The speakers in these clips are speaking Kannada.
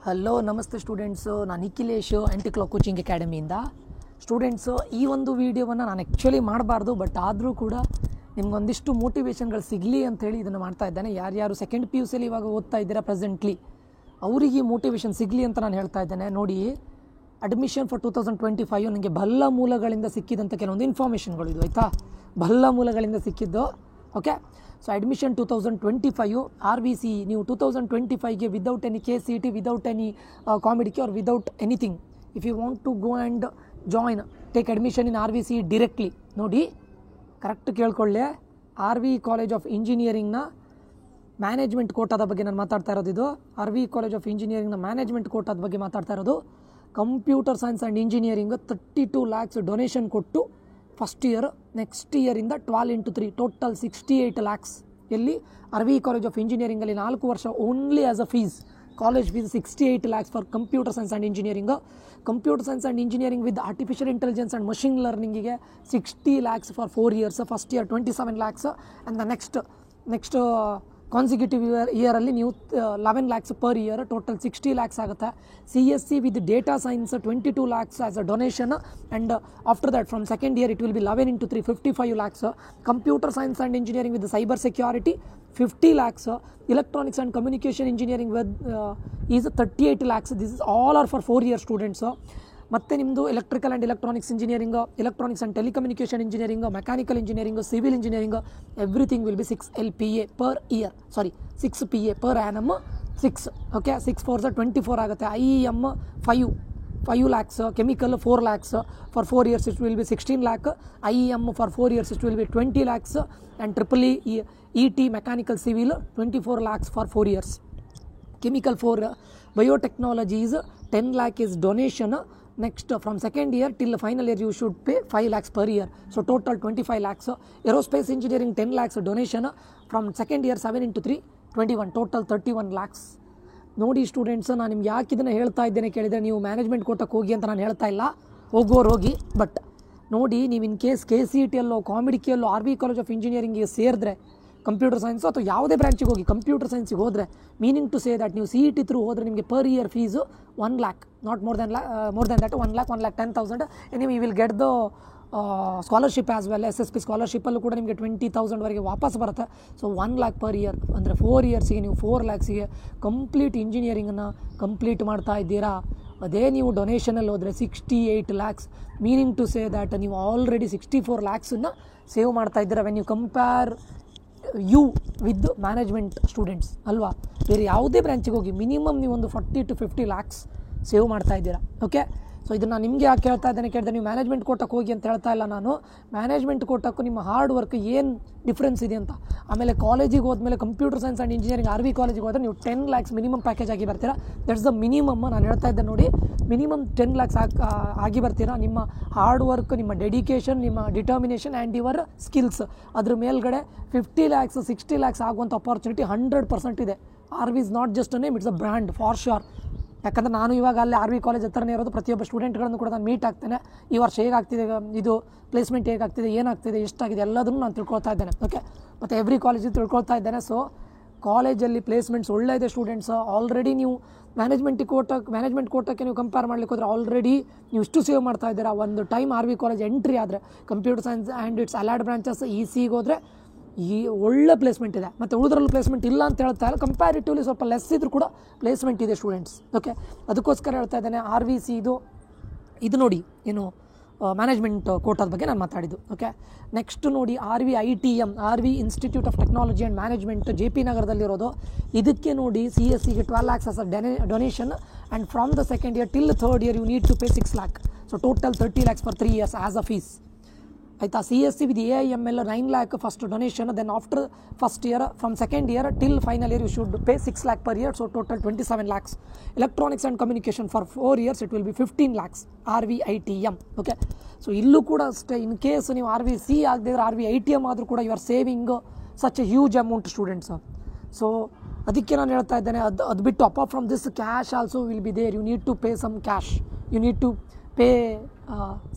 ಹಲೋ ನಮಸ್ತೆ ಸ್ಟೂಡೆಂಟ್ಸು, ನಾನು ನಿಖಿಲೇಶು ಆ್ಯಂಟಿ ಕ್ಲಾಕ್ ಕೋಚಿಂಗ್ ಅಕಾಡೆಮಿಯಿಂದ. ಸ್ಟೂಡೆಂಟ್ಸು, ಈ ಒಂದು ವೀಡಿಯೋವನ್ನು ನಾನು ಆ್ಯಕ್ಚುಲಿ ಮಾಡಬಾರ್ದು, ಬಟ್ ಆದರೂ ಕೂಡ ನಿಮ್ಗೊಂದಿಷ್ಟು ಮೋಟಿವೇಶನ್ಗಳು ಸಿಗಲಿ ಅಂಥೇಳಿ ಇದನ್ನು ಮಾಡ್ತಾ ಇದ್ದೇನೆ. ಯಾರ್ಯಾರು ಸೆಕೆಂಡ್ ಪಿ ಯು ಸಿಲಿ ಇವಾಗ ಓದ್ತಾ ಇದ್ದೀರಾ ಪ್ರೆಸೆಂಟ್ಲಿ, ಅವರಿಗೆ ಮೋಟಿವೇಶನ್ ಸಿಗಲಿ ಅಂತ ನಾನು ಹೇಳ್ತಾ ಇದ್ದೇನೆ. ನೋಡಿ, ಅಡ್ಮಿಷನ್ ಫಾರ್ 2025 ನನಗೆ ಬಲ್ಲ ಮೂಲಗಳಿಂದ ಸಿಕ್ಕಿದಂಥ ಕೆಲವೊಂದು ಇನ್ಫಾರ್ಮೇಷನ್ಗಳು ಇದು, ಆಯಿತಾ? ಬಲ್ಲ ಮೂಲಗಳಿಂದ ಸಿಕ್ಕಿದ್ದು. ಓಕೆ, ಸೊ ಅಡ್ಮಿಷನ್ 2025 RVC ನೀವು 2025ಗೆ without any KCET, without any COMEDK or without anything, if you want to go and join take admission in RVC directly. ನೋಡಿ, ಕರೆಕ್ಟ್ ಕೇಳ್ಕೊಳ್ಳಿ, RV ಕಾಲೇಜ್ ಆಫ್ ಇಂಜಿನಿಯರಿಂಗ್ನ ಮ್ಯಾನೇಜ್ಮೆಂಟ್ ಕೋಟಾದ ಬಗ್ಗೆ ನಾನು ಮಾತಾಡ್ತಾ ಇರೋದು. ಇದು RV ಕಾಲೇಜ್ ಆಫ್ ಇಂಜಿನಿಯರಿಂಗ್ನ ಮ್ಯಾನೇಜ್ಮೆಂಟ್ ಕೋಟಾದ ಬಗ್ಗೆ ಮಾತಾಡ್ತಾ ಇರೋದು. Computer science and engineering 32 lakhs donation ಕೊಟ್ಟು ಫಸ್ಟ್ ಇಯರ್, ನೆಕ್ಸ್ಟ್ ಇಯರಿಂದ 12 into 3 ಟೋಟಲ್ 68 lakhs. ಎಲ್ಲಿ RV ಕಾಲೇಜ್ ಆಫ್ ಇಂಜಿನಿಯರಿಂಗಲ್ಲಿ 4 ವರ್ಷ only as a fees, college fees 68 lakhs for computer science and engineering. Computer science and engineering with artificial intelligence and machine ಲರ್ನಿಂಗಿಗೆ 60 lakhs for 4 years. First year 27 lakhs and the next consecutive ಇಯರಲ್ಲಿ ನೀವು 11 lakhs per year, total 60 lakhs ಆಗುತ್ತೆ. CSC with data science 22 lakhs as a donation, and after that from second year it will be 11 into 3 55 lakhs. Computer science and engineering with cyber security 50 lakhs. Electronics and communication engineering with is 38 lakhs. This is all are for 4 year students. ಮತ್ತು ನಿಮ್ಮದು electrical and electronics engineering, electronics and telecommunication engineering, mechanical engineering, civil engineering, everything will be 6 LPA per year, 6 PA per annum 6. Okay, 6 4s 24 ಆಗುತ್ತೆ. IEM 5 lakhs, chemical 4 lakhs for 4 years it will B 16 lakh. IEM for 4 years it will B 20 lakhs, and EEE ET mechanical civil 24 lakhs for 4 years. Chemical 4, ಬಯೋಟೆಕ್ನಾಲಜೀಸ್ 10 lakh is donation. Next, from second year till final year you should pay 5 lakhs per year, so total 25 lakhs. Aerospace engineering 10 lakhs donation. From second year 7 into 3 21, total 31 lakhs. ನೋಡಿ ಸ್ಟೂಡೆಂಟ್ಸ್, ನಾನು ನಿಮ್ಗೆ ಯಾಕೆ ಇದನ್ನು ಹೇಳ್ತಾ ಇದ್ದೇನೆ ಕೇಳಿದರೆ, ನೀವು ಮ್ಯಾನೇಜ್ಮೆಂಟ್ ಕೋಟಕ್ಕೆ ಹೋಗಿ ಅಂತ ನಾನು ಹೇಳ್ತಾ ಇಲ್ಲ, ಹೋಗೋರು ಹೋಗಿ. ಬಟ್ ನೋಡಿ, ನೀವು ಇನ್ ಕೇಸ್ KCET ಯಲ್ಲೋ ಕಾಮಿಡಿಕೆಯಲ್ಲೋ RV ಕಾಲೇಜ್ ಆಫ್ ಇಂಜಿನಿಯರಿಂಗಿಗೆ ಸೇರಿದ್ರೆ, ಕಂಪ್ಯೂಟರ್ ಸೈನ್ಸು ಅಥವಾ ಯಾವುದೇ ಬ್ರಾಂಚಿಗೆ ಹೋಗಿ ಕಂಪ್ಯೂಟರ್ ಸೈನ್ಸಿಗೆ ಹೋದರೆ, ಮೀನಿಂಗ್ ಟು ಸೇ ದಟ್ ನೀವು CET ಥ್ರೂ ಹೋದರೆ ನಿಮಗೆ per year fees 1 lakh, not more than that, 1,10,000. ನೀವು will get the scholarship as well. SSP ಸ್ಕಾಲರ್ಶಿಪ್ಪಲ್ಲೂ ಕೂಡ ನಿಮಗೆ 20,000ವರೆಗೆ ವಾಪಸ್ ಬರುತ್ತೆ. ಸೊ 1 lakh ಪರ್ ಇಯರ್ ಅಂದರೆ 4 yearsಗೆ ನೀವು 4 lakhsಗೆ ಕಂಪ್ಲೀಟ್ ಇಂಜಿನಿಯರಿಂಗನ್ನು ಕಂಪ್ಲೀಟ್ ಮಾಡ್ತಾ ಇದ್ದೀರಾ. ಅದೇ ನೀವು ಡೊನೇಷನಲ್ಲಿ ಹೋದರೆ 68 lakhs, meaning to say that ನೀವು ಆಲ್ರೆಡಿ 64 lakhsನ್ನು ಸೇವ್ ಮಾಡ್ತಾ ಇದ್ದೀರಾ when you compare you with management students ಅಲ್ವಾ. ಬೇರೆ ಯಾವುದೇ ಬ್ರಾಂಚಿಗೆ ಹೋಗಿ ಮಿನಿಮಮ್ ನೀವು ಒಂದು 40 to 50 lakhs ಸೇವ್ ಮಾಡ್ತಾ ಇದ್ದೀರಾ. ಓಕೆ, ಸೊ ಇದನ್ನು ನಿಮಗೆ ಯಾಕೆ ಹೇಳ್ತಾ ಇದ್ದೇನೆ ಕೇಳಿದ್ರೆ, ನೀವು ಮ್ಯಾನೇಜ್ಮೆಂಟ್ ಕೋಟಕ್ಕೆ ಹೋಗಿ ಅಂತ ಹೇಳ್ತಾ ಇಲ್ಲ ನಾನು. ಮ್ಯಾನೇಜ್ಮೆಂಟ್ ಕೋಟಕ್ಕೂ ನಿಮ್ಮ ಹಾರ್ಡ್ ವರ್ಕ್ ಏನು ಡಿಫ್ರೆನ್ಸ್ ಇದೆ ಅಂತ. ಆಮೇಲೆ ಕಾಲೇಜಿಗೆ ಹೋದ್ಮೇಲೆ computer science and engineering RV ಕಾಲೇಜಿಗೆ ಹೋದರೆ ನೀವು 10 lakhs ಮಿನಿಮಮ್ ಪ್ಯಾಕೇಜ್ ಆಗಿ ಬರ್ತೀರಾ. ದಟ್ಸ್ ದ ಮಿನಿಮಮ್ ನಾನು ಹೇಳ್ತಾ ಇದ್ದೆ. ನೋಡಿ, ಮಿನಿಮಮ್ 10 lakhs ಆಗಿ ಬರ್ತೀರಾ. ನಿಮ್ಮ ಹಾರ್ಡ್ ವರ್ಕ್, ನಿಮ್ಮ ಡೆಡಿಕೇಶನ್, ನಿಮ್ಮ ಡಿಟರ್ಮಿನೇಷನ್ ಆ್ಯಂಡ್ ಯುವರ್ ಸ್ಕಿಲ್ಸ್, ಅದ್ರ ಮೇಲ್ಗಡೆ 50 lakhs 60 lakhs ಆಗುವಂಥ ಅಪಾರ್ಚುನಿಟಿ 100% ಇದೆ. RV is not just a name, it's a brand for sure. ಯಾಕಂದರೆ ನಾನು ಇವಾಗ ಅಲ್ಲಿ RV ಕಾಲೇಜ್ ಹತ್ರನೇ ಇರೋದು. ಪ್ರತಿಯೊಬ್ಬ ಸ್ಟೂಡೆಂಟ್ಗಳನ್ನು ಕೂಡ ನಾನು ಮೀಟ್ ಆಗ್ತೇನೆ. ಈ ವರ್ಷ ಹೇಗಾಗ್ತಿದೆ, ಇದು ಪ್ಲೇಸ್ಮೆಂಟ್ ಹೇಗಾಗ್ತಿದೆ, ಏನಾಗ್ತಿದೆ, ಎಷ್ಟಾಗಿದೆ ಎಲ್ಲದನ್ನು ನಾನು ತಿಳ್ಕೊಳ್ತಾ ಇದ್ದೇನೆ. ಓಕೆ, ಮತ್ತು ಎವ್ರಿ ಕಾಲೇಜಿಗೆ ತಿಳ್ಕೊಳ್ತಾ ಇದ್ದೇನೆ. ಸೊ ಕಾಲೇಜಲ್ಲಿ ಪ್ಲೇಸ್ಮೆಂಟ್ಸ್ ಒಳ್ಳೆ ಇದೆ ಸ್ಟೂಡೆಂಟ್ಸ್. ಆಲ್ರೆಡಿ ನೀವು ಮ್ಯಾನೇಜ್ಮೆಂಟ್ ಕೋಟಕ್ಕೆ ನೀವು ಕಂಪೇರ್ ಮಾಡಲಿಕ್ಕೆ ಹೋದರೆ ಆಲ್ರೆಡಿ ನೀವು ಇಷ್ಟು ಸೇವ್ ಮಾಡ್ತಾ ಇದ್ದೀರಾ. ಒಂದು ಟೈಮ್ RV ಕಾಲೇಜ್ ಎಂಟ್ರಿ ಆದರೆ computer science and its allied branches ECಗೆ ಹೋದರೆ ಈ ಒಳ್ಳೆ ಪ್ಲೇಸ್ಮೆಂಟ್ ಇದೆ. ಮತ್ತು ಉಳಿದ್ರಲ್ಲೂ ಪ್ಲೇಸ್ಮೆಂಟ್ ಇಲ್ಲ ಅಂತ ಹೇಳ್ತಾ ಇಲ್ಲ, ಕಂಪ್ಯಾರಿಟಿವ್ಲಿ ಸ್ವಲ್ಪ ಲೆಸ್ ಇದ್ರೂ ಕೂಡ ಪ್ಲೇಸ್ಮೆಂಟ್ ಇದೆ ಸ್ಟೂಡೆಂಟ್ಸ್. ಓಕೆ, ಅದಕ್ಕೋಸ್ಕರ ಹೇಳ್ತಾ ಇದ್ದೇನೆ. RVC ಇದು ನೋಡಿ, ಏನು ಮ್ಯಾನೇಜ್ಮೆಂಟ್ ಕೋಟಾದ ಬಗ್ಗೆ ನಾನು ಮಾತಾಡಿದ್ದು. ಓಕೆ, ನೆಕ್ಸ್ಟ್ ನೋಡಿ, RV ITM, RV institute of technology and management JP ನಗರದಲ್ಲಿರೋದು. ಇದಕ್ಕೆ ನೋಡಿ CSCಗೆ 12 lakhs as a donation, and from the second year till third year you need to pay 6 lakh. So total 30 lakhs for 3 years as a fees, ಆಯಿತಾ. CSC with AIML 9 lakh first donation. Then after first year, from second year till final year you should pay 6 lakh per year, so total 27 lakhs. Electronics and communication for 4 years it will be 15 lakhs, RV ITM. Okay, so ಇಲ್ಲೂ ಕೂಡ ಅಷ್ಟೇ. ಇನ್ ಕೇಸ್ ನೀವು RVC ಆಗದಿದ್ರೆ RV ITM ಆದರೂ ಕೂಡ you are saving such a huge amount students. So ಅದಕ್ಕೆ ನಾನು ಹೇಳ್ತಾ ಇದ್ದೇನೆ, ಅದು ಬಿಟ್ಟು apart from this cash also will be there. You need to pay some cash, you need to pay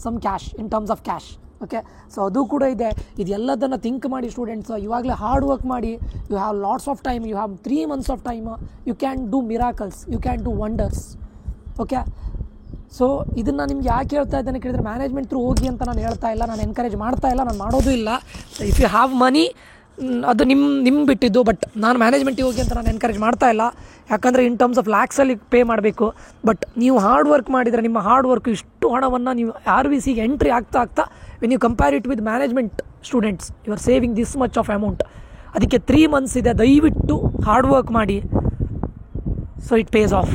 some cash in terms of cash. Okay. So ಅದು ಕೂಡ ಇದೆ. ಇದೆಲ್ಲದನ್ನು ಥಿಂಕ್ ಮಾಡಿ ಸ್ಟೂಡೆಂಟ್ಸ್, ಇವಾಗಲೇ ಹಾರ್ಡ್ ವರ್ಕ್ ಮಾಡಿ. You have lots of time, you have 3 months of time, you can do miracles, you can do wonders. Okay. So ಇದನ್ನು ನಿಮ್ಗೆ ಯಾಕೆ ಹೇಳ್ತಾ ಇದ್ದೇನೆ ಕೇಳಿದರೆ, ಮ್ಯಾನೇಜ್ಮೆಂಟ್ ಥ್ರೂ ಹೋಗಿ ಅಂತ ನಾನು ಹೇಳ್ತಾ ಇಲ್ಲ, ನಾನು ಎನ್ಕರೇಜ್ ಮಾಡ್ತಾ ಇಲ್ಲ, ನಾನು ಮಾಡೋದು ಇಲ್ಲ. ಇಫ್ ಯು ಹ್ಯಾವ್ ಮನಿ ಅದು ನಿಮ್ಮ ಬಿಟ್ಟಿದ್ದು. ಬಟ್ ನಾನು ಮ್ಯಾನೇಜ್ಮೆಂಟಿಗೆ ಹೋಗಿ ಅಂತ ನಾನು ಎನ್ಕರೇಜ್ ಮಾಡ್ತಾ ಇಲ್ಲ, ಯಾಕಂದರೆ ಇನ್ ಟರ್ಮ್ಸ್ ಆಫ್ ಲ್ಯಾಕ್ಸಲ್ಲಿ ಪೇ ಮಾಡಬೇಕು. ಬಟ್ ನೀವು ಹಾರ್ಡ್ ವರ್ಕ್ ಮಾಡಿದರೆ ನಿಮ್ಮ ಹಾರ್ಡ್ ವರ್ಕ್ ಇಷ್ಟು ಹಣವನ್ನು ನೀವು RVCಗೆ ಎಂಟ್ರಿ ಆಗ್ತಾ when you compare it with management students, you are saving this much of amount. ಅದಕ್ಕೆ 3 months ಇದೆ, ದಯವಿಟ್ಟು ಹಾರ್ಡ್ ವರ್ಕ್ ಮಾಡಿ. So it pays off.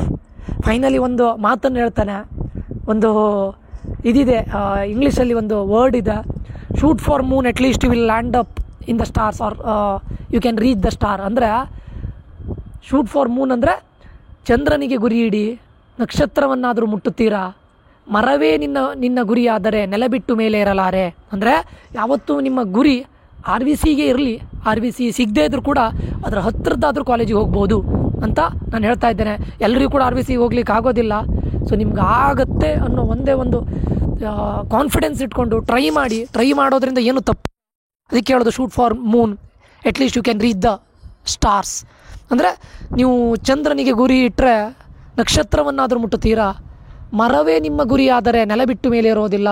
Finally ಒಂದು ಮಾತನ್ನು ಹೇಳ್ತಾನೆ, ಒಂದು ಇದಿದೆ ಇಂಗ್ಲೀಷಲ್ಲಿ ಒಂದು ವರ್ಡ್ ಇದೆ, shoot for moon at least you will land up in the stars are you can reach the star. ಅಂದರೆ ಶೂಟ್ ಫಾರ್ ಮೂನ್ ಅಂದರೆ ಚಂದ್ರನಿಗೆ ಗುರಿ ಇಡಿ, ನಕ್ಷತ್ರವನ್ನಾದರೂ ಮುಟ್ಟುತ್ತೀರಾ, ಮರವೇ ನಿನ್ನ ಗುರಿಯಾದರೆ ನೆಲ ಬಿಟ್ಟು ಮೇಲೆ ಇರಲಾರೆ. ಅಂದರೆ ಯಾವತ್ತೂ ನಿಮ್ಮ ಗುರಿ RVCಗೆ ಇರಲಿ, RVC ಸಿಗದೇ ಇದ್ರೂ ಕೂಡ ಅದರ ಹತ್ತಿರದಾದ್ರೂ ಕಾಲೇಜಿಗೆ ಹೋಗ್ಬೋದು ಅಂತ ನಾನು ಹೇಳ್ತಾ ಇದ್ದೇನೆ. ಎಲ್ಲರಿಗೂ ಕೂಡ RVCಗೆ ಹೋಗ್ಲಿಕ್ಕೆ ಆಗೋದಿಲ್ಲ. ಸೊ ನಿಮ್ಗೆ ಆಗುತ್ತೆ ಅನ್ನೋ ಒಂದೇ ಒಂದು ಕಾನ್ಫಿಡೆನ್ಸ್ ಇಟ್ಕೊಂಡು ಟ್ರೈ ಮಾಡೋದ್ರಿಂದ ಏನು ತಪ್ಪು. ಅದಕ್ಕೆ ಹೇಳೋದು shoot for moon at least you can reach the stars. ಅಂದರೆ ನೀವು ಚಂದ್ರನಿಗೆ ಗುರಿ ಇಟ್ಟರೆ ನಕ್ಷತ್ರವನ್ನಾದರೂ ಮುಟ್ಟುತ್ತೀರಾ, ಮರವೇ ನಿಮ್ಮ ಗುರಿ ಆದರೆ ನೆಲ ಬಿಟ್ಟು ಮೇಲೆ ಇರೋದಿಲ್ಲ.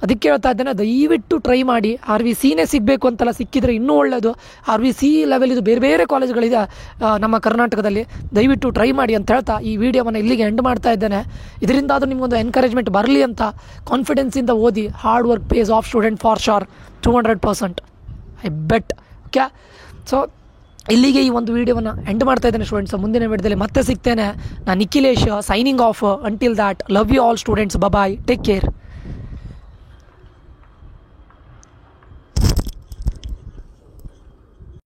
ಅದಕ್ಕೆ ಹೇಳ್ತಾ ಇದ್ದೇನೆ, ದಯವಿಟ್ಟು ಟ್ರೈ ಮಾಡಿ. RVCನೇ ಸಿಗಬೇಕು ಅಂತಲ್ಲ, ಸಿಕ್ಕಿದರೆ ಇನ್ನೂ ಒಳ್ಳೆಯದು. RVC ಲೆವೆಲ್ ಇದು ಬೇರೆ ಬೇರೆ ಕಾಲೇಜ್ಗಳಿದೆ ನಮ್ಮ ಕರ್ನಾಟಕದಲ್ಲಿ, ದಯವಿಟ್ಟು ಟ್ರೈ ಮಾಡಿ ಅಂತ ಹೇಳ್ತಾ ಈ ವಿಡಿಯೋವನ್ನು ಇಲ್ಲಿಗೆ ಎಂಡ್ ಮಾಡ್ತಾ ಇದ್ದೇನೆ. ಇದರಿಂದಾದರೂ ನಿಮಗೊಂದು ಎನ್ಕರೇಜ್ಮೆಂಟ್ ಬರಲಿ ಅಂತ ಕಾನ್ಫಿಡೆನ್ಸಿಂದ ಓದಿ. Hard work pays off student for sure 200%, I bet. Okay. So ಇಲ್ಲಿಗೆ ಈ ಒಂದು ವಿಡಿಯೋವನ್ನು ಎಂಡ್ ಮಾಡ್ತಾ ಇದ್ದೇನೆ ಸ್ಟೂಡೆಂಟ್ಸ್. ಮುಂದಿನ ವಿಡಿಯೋದಲ್ಲಿ ಮತ್ತೆ ಸಿಗ್ತೇನೆ. ನಾನು Nikhilesh, signing off. Until that, love you all students. Bye, take care.